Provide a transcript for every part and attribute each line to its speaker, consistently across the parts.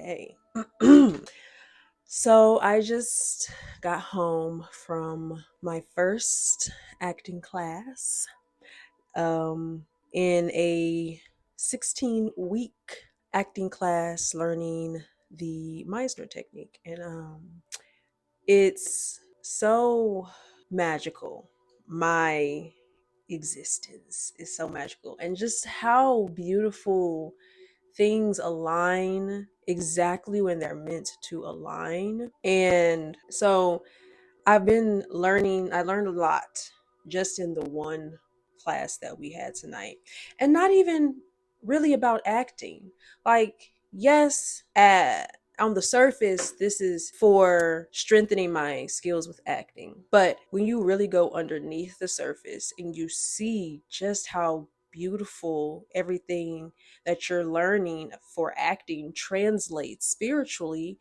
Speaker 1: Okay. So I just got home from my first acting class in a 16-week acting class learning the Meisner technique. And it's so magical. My existence is so magical. And just how beautiful things align exactly when they're meant to align. And so I learned a lot just in the one class that we had tonight. And not even really about acting. Like, yes, on the surface, this is for strengthening my skills with acting. But when you really go underneath the surface and you see just how beautiful everything that you're learning for acting translates spiritually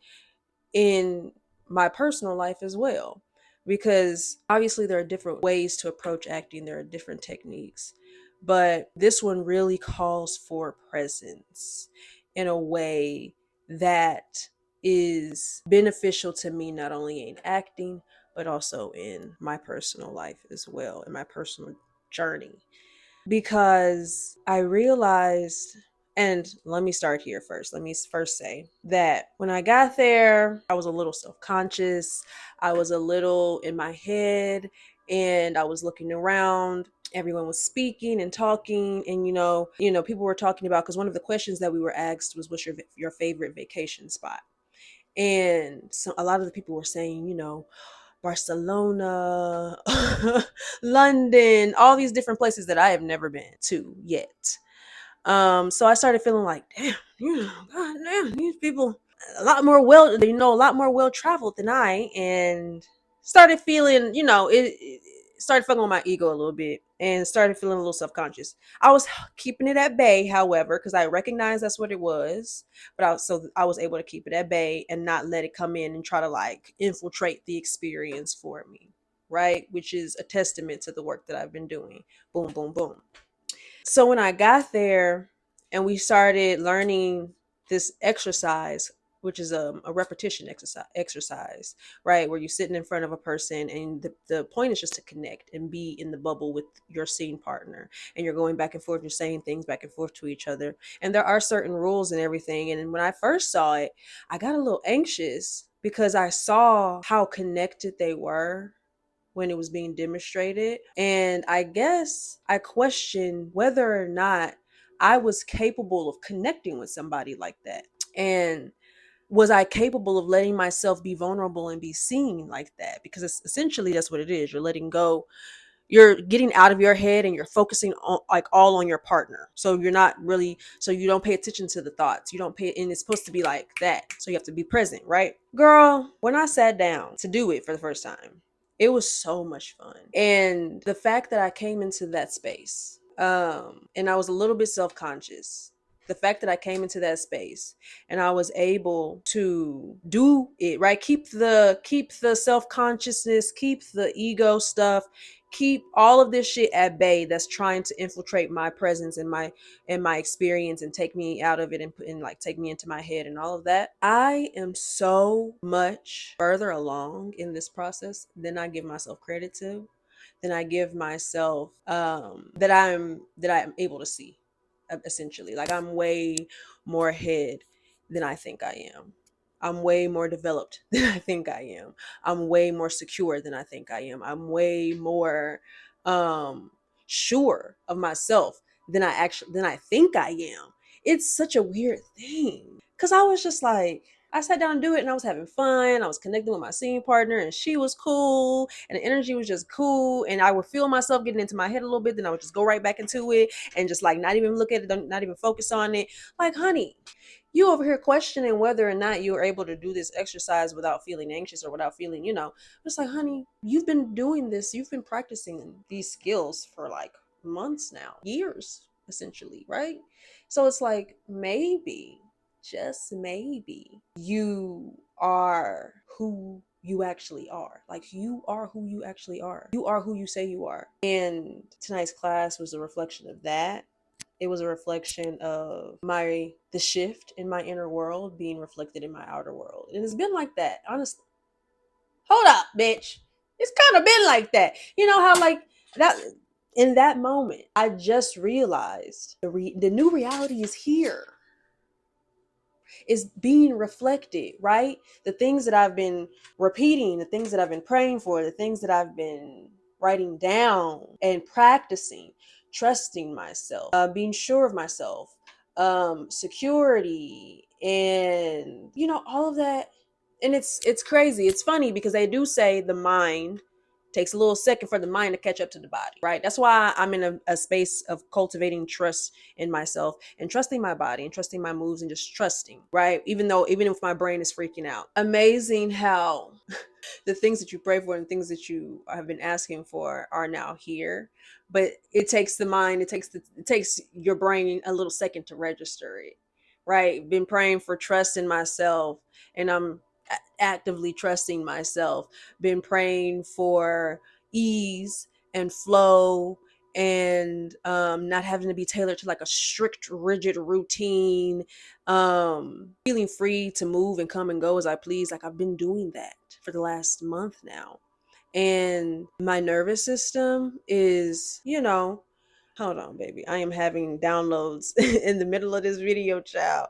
Speaker 1: in my personal life as well. Because obviously, there are different ways to approach acting, there are different techniques, but this one really calls for presence in a way that is beneficial to me, not only in acting, but also in my personal life as well, in my personal journey, because I realized, and let me start here first. Let me first say that when I got there, I was a little self conscious. I was a little in my head, and I was looking around. Everyone was speaking and talking, and people were talking about, because one of the questions that we were asked was, "What's your favorite vacation spot?" And so a lot of the people were saying, Barcelona, London, all these different places that I have never been to yet. So I started feeling like, damn, God damn, these people a lot more well traveled than I, and started feeling, it started fucking with my ego a little bit, and started feeling a little self conscious. I was keeping it at bay, however, because I recognized that's what it was, but I was able to keep it at bay and not let it come in and try to like infiltrate the experience for me, right? Which is a testament to the work that I've been doing. Boom, boom, boom. So when I got there and we started learning this exercise, which is a repetition exercise, right? Where you're sitting in front of a person, and the point is just to connect and be in the bubble with your scene partner. And you're going back and forth, you're saying things back and forth to each other. And there are certain rules and everything. And when I first saw it, I got a little anxious because I saw how connected they were when it was being demonstrated. And I guess I questioned whether or not I was capable of connecting with somebody like that. And was I capable of letting myself be vulnerable and be seen like that? Because essentially that's what it is. You're letting go. You're getting out of your head and you're focusing on like all on your partner. So you're not really, so you don't pay attention to the thoughts. You don't pay, and it's supposed to be like that. So you have to be present, right? Girl, when I sat down to do it for the first time, it was so much fun. And the fact that I came into that space, and I was a little bit self-conscious. The fact that I came into that space and I was able to do it, right? Keep the self-consciousness, keep the ego stuff, keep all of this shit at bay that's trying to infiltrate my presence and my experience and take me out of it and like take me into my head and all of that. I am so much further along in this process than I give myself credit to, than I give myself that I'm able to see, essentially. Like, I'm way more ahead than I think I am. I'm way more developed than I think I am. I'm way more secure than I think I am. I'm way more um sure of myself than I think I am. It's such a weird thing. Cause I was just like, I sat down and do it and I was having fun. I was connecting with my scene partner and she was cool and the energy was just cool. And I would feel myself getting into my head a little bit. Then I would just go right back into it and just like not even look at it, not even focus on it. Like, honey, you over here questioning whether or not you're able to do this exercise without feeling anxious or without feeling, it's like, honey, you've been doing this, you've been practicing these skills for like months now, years, essentially, right? So it's like, maybe, just maybe, you are who you actually are. Like, you are who you actually are. You are who you say you are. And tonight's class was a reflection of that. It was a reflection of the shift in my inner world being reflected in my outer world. And it's been like that, honestly. Hold up, bitch. It's kind of been like that. You know how like that in that moment, I just realized the new reality is here, is being reflected, right? The things that I've been repeating, the things that I've been praying for, the things that I've been writing down and practicing, trusting myself, being sure of myself, security, and all of that. And it's crazy. It's funny because they do say the mind takes a little second for the mind to catch up to the body, right? That's why I'm in a space of cultivating trust in myself and trusting my body and trusting my moves and just trusting, right? Even if my brain is freaking out. Amazing how the things that you pray for and things that you have been asking for are now here. But it takes the mind, it takes your brain a little second to register it, right? Been praying for trust in myself, and I'm actively trusting myself. Been praying for ease and flow, and not having to be tailored to like a strict rigid routine, feeling free to move and come and go as I please. Like I've been doing that for the last month now, and my nervous system is, hold on baby, I am having downloads in the middle of this video, child.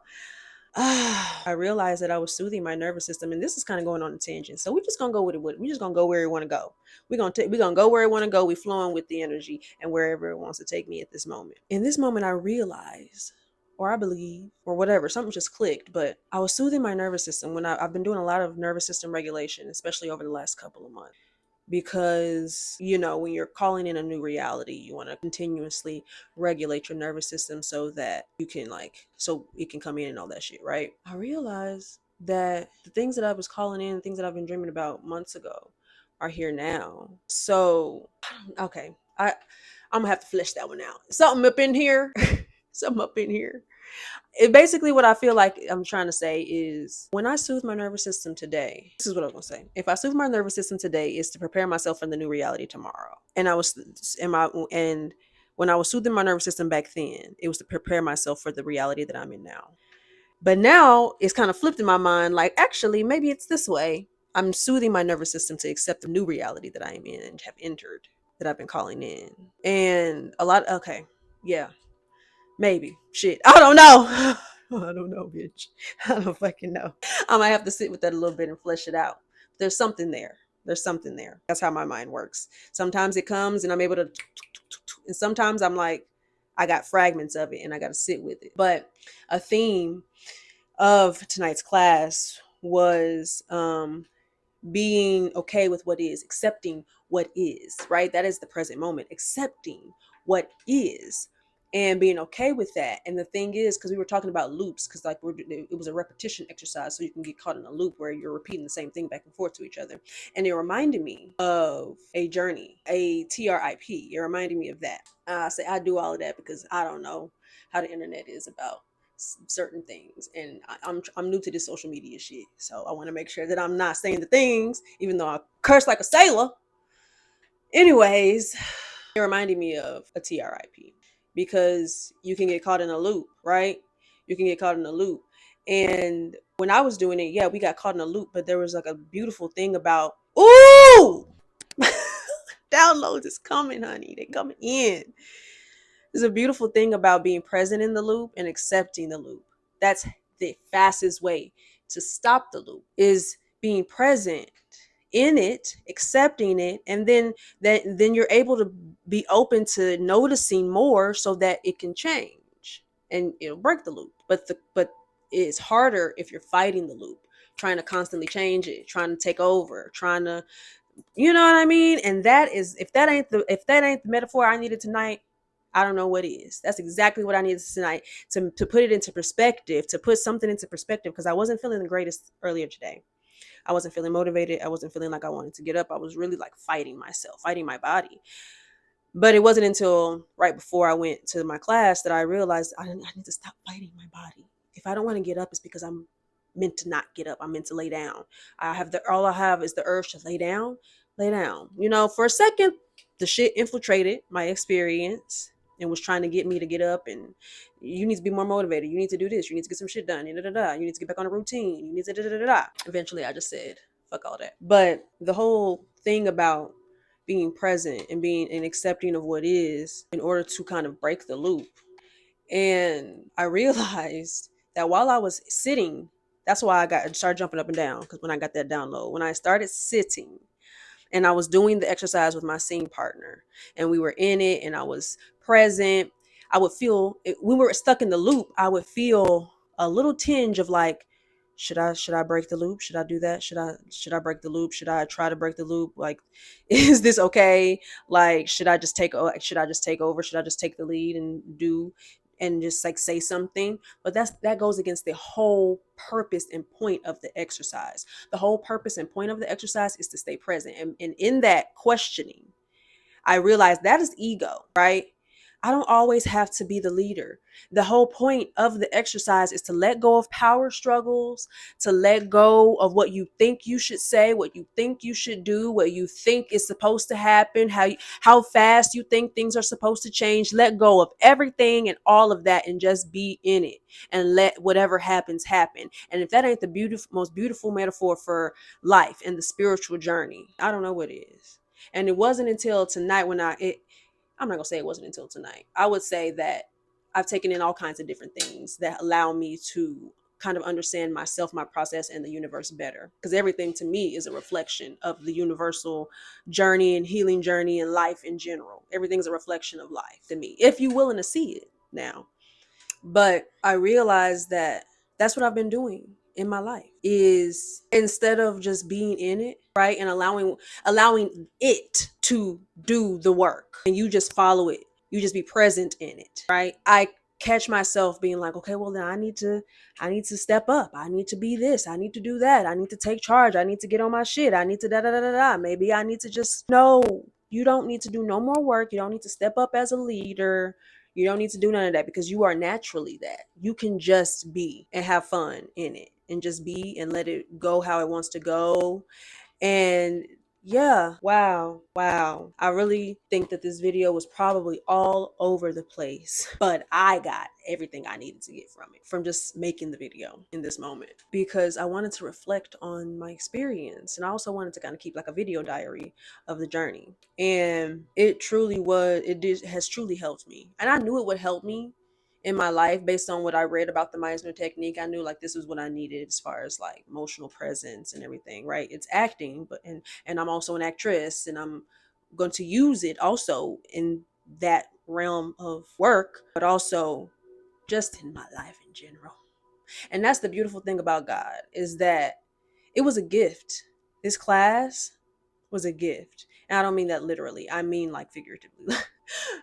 Speaker 1: I realized that I was soothing my nervous system, and this is kind of going on a tangent. So we're just gonna go with it. We're just gonna go where we want to go. We're gonna go where we want to go. We flowing with the energy and wherever it wants to take me at this moment. In this moment, I realized, or I believe, or whatever, something just clicked. But I was soothing my nervous system when I've been doing a lot of nervous system regulation, especially over the last couple of months, because when you're calling in a new reality, you want to continuously regulate your nervous system so that you can so it can come in and all that shit, right? I realized that the things that I was calling in, things that I've been dreaming about months ago, are here now. So okay, I'm gonna have to flesh that one out. Something up in here. Something up in here. It basically, what I feel like I'm trying to say is, when I soothe my nervous system today, this is what I was gonna say. If I soothe my nervous system today, is to prepare myself for the new reality tomorrow. And when I was soothing my nervous system back then, it was to prepare myself for the reality that I'm in now. But now it's kind of flipped in my mind, like actually maybe it's this way. I'm soothing my nervous system to accept the new reality that I am in and have entered, that I've been calling in. And okay, yeah. Maybe. Shit. I don't know. I don't know, bitch. I don't fucking know. I might have to sit with that a little bit and flesh it out. There's something there. There's something there. That's how my mind works. Sometimes it comes and I'm able to, and sometimes I'm like, I got fragments of it and I got to sit with it. But a theme of tonight's class was being okay with what is, accepting what is, right? That is the present moment, accepting what is and being okay with that. And the thing is, because we were talking about loops, because it was a repetition exercise, so you can get caught in a loop where you're repeating the same thing back and forth to each other. And it reminded me of a journey, a TRIP. It reminded me of that. I do all of that because I don't know how the internet is about certain things, and I'm new to this social media shit, so I want to make sure that I'm not saying the things, even though I curse like a sailor. Anyways, it reminded me of a TRIP, because you can get caught in a loop, right? You can get caught in a loop. And when I was doing it, yeah, we got caught in a loop, but there was like a beautiful thing about, ooh, downloads is coming, honey. They're coming in. There's a beautiful thing about being present in the loop and accepting the loop. That's the fastest way to stop the loop, is being present in it, accepting it, and then you're able to be open to noticing more so that it can change and it'll break the loop. But it's harder if you're fighting the loop, trying to constantly change it, trying to take over, trying to, you know what I mean? And that is, if that ain't the metaphor I needed tonight, I don't know what is. That's exactly what I needed tonight, to put it into perspective, to put something into perspective, because I wasn't feeling the greatest earlier today. I wasn't feeling motivated. I wasn't feeling like I wanted to get up. I was really like fighting myself, fighting my body. But it wasn't until right before I went to my class that I realized I need to stop fighting my body. If I don't want to get up, it's because I'm meant to not get up. I'm meant to lay down. All I have is the urge to lay down. For a second, the shit infiltrated my experience. and was trying to get me to get up, and you need to be more motivated. You need to do this. You need to get some shit done. You need to get back on a routine. You need to da da da da. Eventually, I just said, fuck all that. But the whole thing about being present and being and accepting of what is in order to kind of break the loop. And I realized that while I was sitting, that's why I started jumping up and down, because when I got that download, when I started sitting and I was doing the exercise with my scene partner and we were in it and I was present, I would feel when we were stuck in the loop, I would feel a little tinge of like, should I break the loop? Should I do that? Should I break the loop? Should I try to break the loop? Like, is this okay? Like, should I just take over? Should I just take the lead and do and just like say something? But that goes against the whole purpose and point of the exercise. The whole purpose and point of the exercise is to stay present. And in that questioning, I realized that is ego, right? I don't always have to be the leader. The whole point of the exercise is to let go of power struggles, to let go of what you think you should say, what you think you should do, what you think is supposed to happen, how fast you think things are supposed to change. Let go of everything and all of that and just be in it and let whatever happens happen. And if that ain't the most beautiful metaphor for life and the spiritual journey, I don't know what is. And it wasn't until tonight I'm not gonna say it wasn't until tonight. I would say that I've taken in all kinds of different things that allow me to kind of understand myself, my process, and the universe better. Because everything to me is a reflection of the universal journey and healing journey and life in general. Everything's a reflection of life to me, if you're willing to see it now. But I realized that that's what I've been doing in my life, is instead of just being in it, right, and allowing it to do the work and you just follow it, you just be present in it, right? I catch myself being like, okay, well then I need to step up. I need to be this. I need to do that. I need to take charge. I need to get on my shit. I need to da da da da da. Maybe I need to just no. You don't need to do no more work. You don't need to step up as a leader. You don't need to do none of that, because you are naturally that. You can just be and have fun in it and just be and let it go how it wants to go. And yeah, wow. I really think that this video was probably all over the place, but I got everything I needed to get from it, from just making the video in this moment, because I wanted to reflect on my experience. And I also wanted to kind of keep like a video diary of the journey. And has truly helped me. And I knew it would help me in my life based on what I read about the Meisner technique. I knew like this was what I needed as far as like emotional presence and everything, right? It's acting, but and I'm also an actress, and I'm going to use it also in that realm of work, but also just in my life in general. And that's the beautiful thing about God, is that it was a gift. This class was a gift. And I don't mean that literally. I mean like figuratively.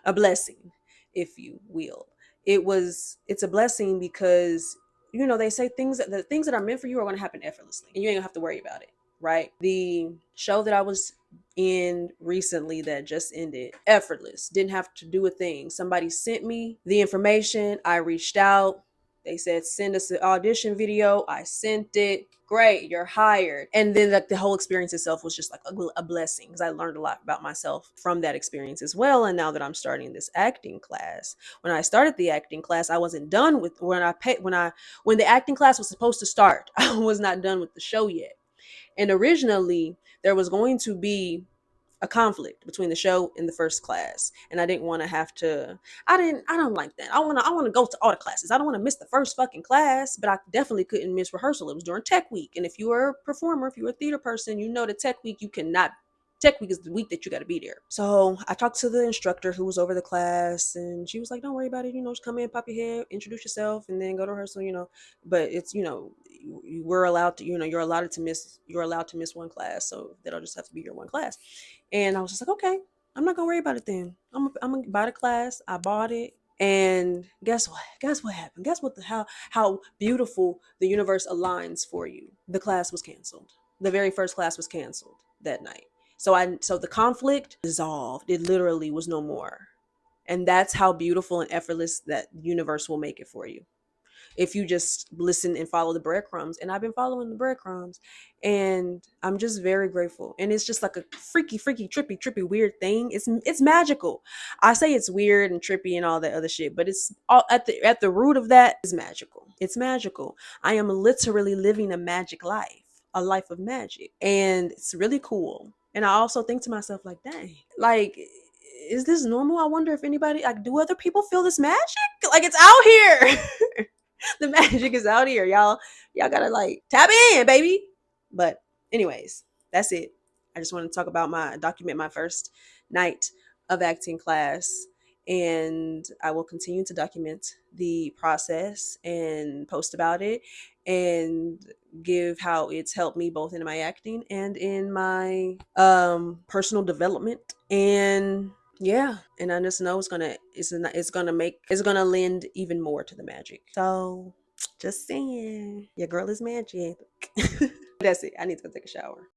Speaker 1: A blessing, if you will. It's a blessing because they say the things that are meant for you are going to happen effortlessly and you ain't gonna have to worry about it, right? The show that I was in recently that just ended, effortless, didn't have to do a thing. Somebody sent me the information, I reached out, they said send us an audition video, I sent it, great, you're hired. And then like the whole experience itself was just like a blessing, because I learned a lot about myself from that experience as well. And now that I'm starting this acting class, when I started the acting class, I wasn't done with when the acting class was supposed to start, I was not done with the show yet. And originally there was going to be a conflict between the show and the first class, and I didn't want to have to. I don't like that. I want to go to all the classes. I don't want to miss the first fucking class, but I definitely couldn't miss rehearsal. It was during tech week, and if you are a performer, if you're a theater person, you know that tech week tech week is the week that you got to be there. So I talked to the instructor who was over the class, and she was like, don't worry about it, just come in, pop your head, introduce yourself, and then go to rehearsal. But it's we're allowed to, you're allowed to miss one class, so that'll just have to be your one class. And I was just like, okay, I'm not gonna worry about it then. I'm gonna buy the class. I bought it. And guess what happened? Guess what how beautiful the universe aligns for you. The class was canceled. The very first class was canceled that night. So the conflict dissolved. It literally was no more. And that's how beautiful and effortless that universe will make it for you. if you just listen and follow the breadcrumbs. And I've been following the breadcrumbs, and I'm just very grateful. And it's just like a freaky, trippy, weird thing. It's magical. I say it's weird and trippy and all that other shit, but it's all at the root of that is magical. It's magical. I am literally living a magic life, a life of magic, and it's really cool. And I also think to myself, like, dang, like, is this normal? I wonder if anybody, like, do other people feel this magic? Like, it's out here. The magic is out here, y'all. Y'all gotta like tap in, baby. But anyways, that's it. I just want to talk about document my first night of acting class, and I will continue to document the process and post about it and give how it's helped me both in my acting and in my personal development. And yeah, and I just know it's gonna lend even more to the magic. So just saying, your girl is magic. That's it. I need to go take a shower.